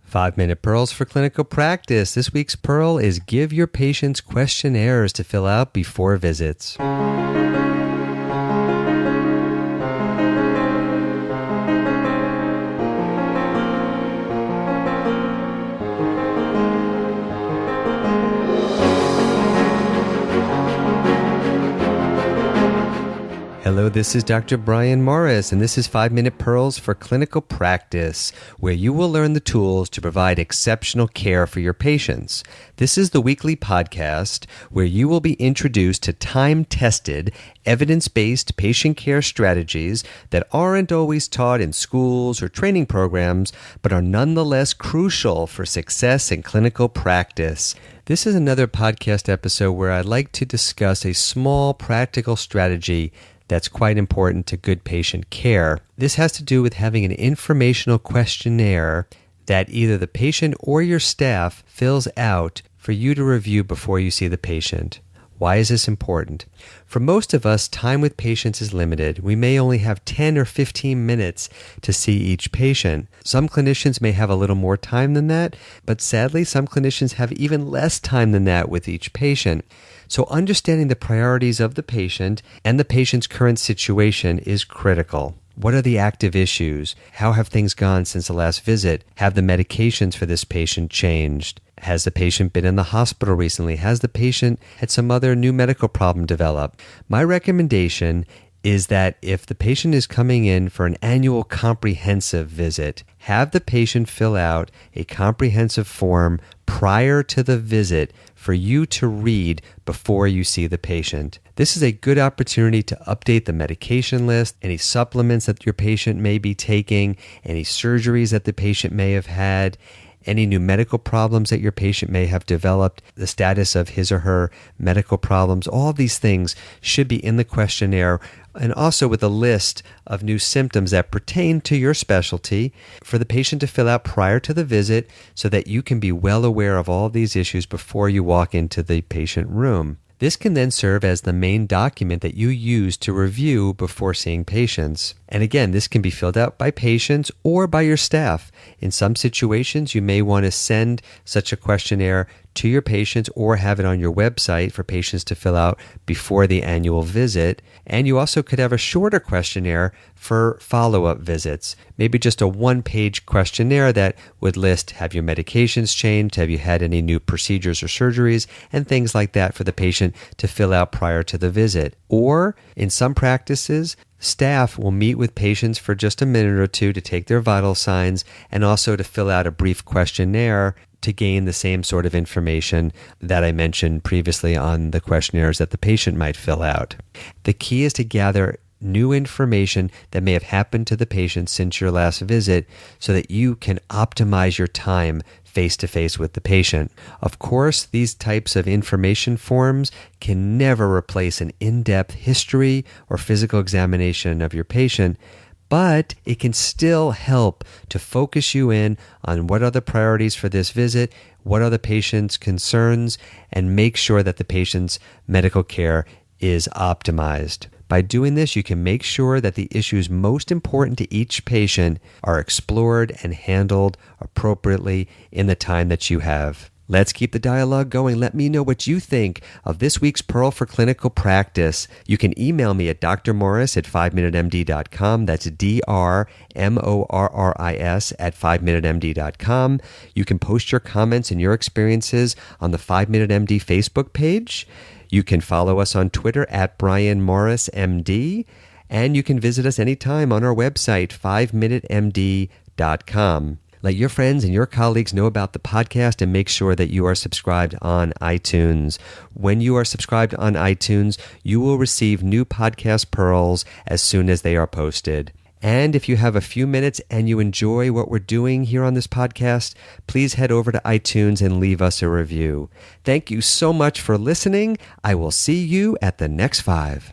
5-Minute Pearls for Clinical Practice. This week's pearl is give your patients questionnaires to fill out before visits. Hello, this is Dr. Brian Morris, and this is 5-Minute Pearls for Clinical Practice, where you will learn the tools to provide exceptional care for your patients. This is the weekly podcast where you will be introduced to time-tested, evidence-based patient care strategies that aren't always taught in schools or training programs, but are nonetheless crucial for success in clinical practice. This is another podcast episode where I'd like to discuss a small practical strategy that's quite important to good patient care. This has to do with having an informational questionnaire that either the patient or your staff fills out for you to review before you see the patient. Why is this important? For most of us, time with patients is limited. We may only have 10 or 15 minutes to see each patient. Some clinicians may have a little more time than that, but sadly, some clinicians have even less time than that with each patient. So understanding the priorities of the patient and the patient's current situation is critical. What are the active issues? How have things gone since the last visit? Have the medications for this patient changed? Has the patient been in the hospital recently? Has the patient had some other new medical problem develop? My recommendation is that if the patient is coming in for an annual comprehensive visit, have the patient fill out a comprehensive form prior to the visit for you to read before you see the patient. This is a good opportunity to update the medication list, any supplements that your patient may be taking, any surgeries that the patient may have had, any new medical problems that your patient may have developed, the status of his or her medical problems. All of these things should be in the questionnaire, and also with a list of new symptoms that pertain to your specialty for the patient to fill out prior to the visit so that you can be well aware of all of these issues before you walk into the patient room. This can then serve as the main document that you use to review before seeing patients. And again, this can be filled out by patients or by your staff. In some situations, you may want to send such a questionnaire to your patients or have it on your website for patients to fill out before the annual visit. And you also could have a shorter questionnaire for follow-up visits. Maybe just a one-page questionnaire that would list, have your medications changed? Have you had any new procedures or surgeries? And things like that for the patient to fill out prior to the visit. Or in some practices, staff will meet with patients for just a minute or two to take their vital signs and also to fill out a brief questionnaire to gain the same sort of information that I mentioned previously on the questionnaires that the patient might fill out. The key is to gather new information that may have happened to the patient since your last visit so that you can optimize your time face-to-face with the patient. Of course, these types of information forms can never replace an in-depth history or physical examination of your patient, but it can still help to focus you in on what are the priorities for this visit, what are the patient's concerns, and make sure that the patient's medical care is optimized. By doing this, you can make sure that the issues most important to each patient are explored and handled appropriately in the time that you have. Let's keep the dialogue going. Let me know what you think of this week's Pearl for Clinical Practice. You can email me at drmorris@5minutemd.com. That's DRMORRIS at 5minutemd.com. You can post your comments and your experiences on the 5-Minute MD Facebook page. You can follow us on Twitter at Brian Morris MD. And you can visit us anytime on our website, 5minutemd.com. Let your friends and your colleagues know about the podcast and make sure that you are subscribed on iTunes. When you are subscribed on iTunes, you will receive new podcast pearls as soon as they are posted. And if you have a few minutes and you enjoy what we're doing here on this podcast, please head over to iTunes and leave us a review. Thank you so much for listening. I will see you at the next 5.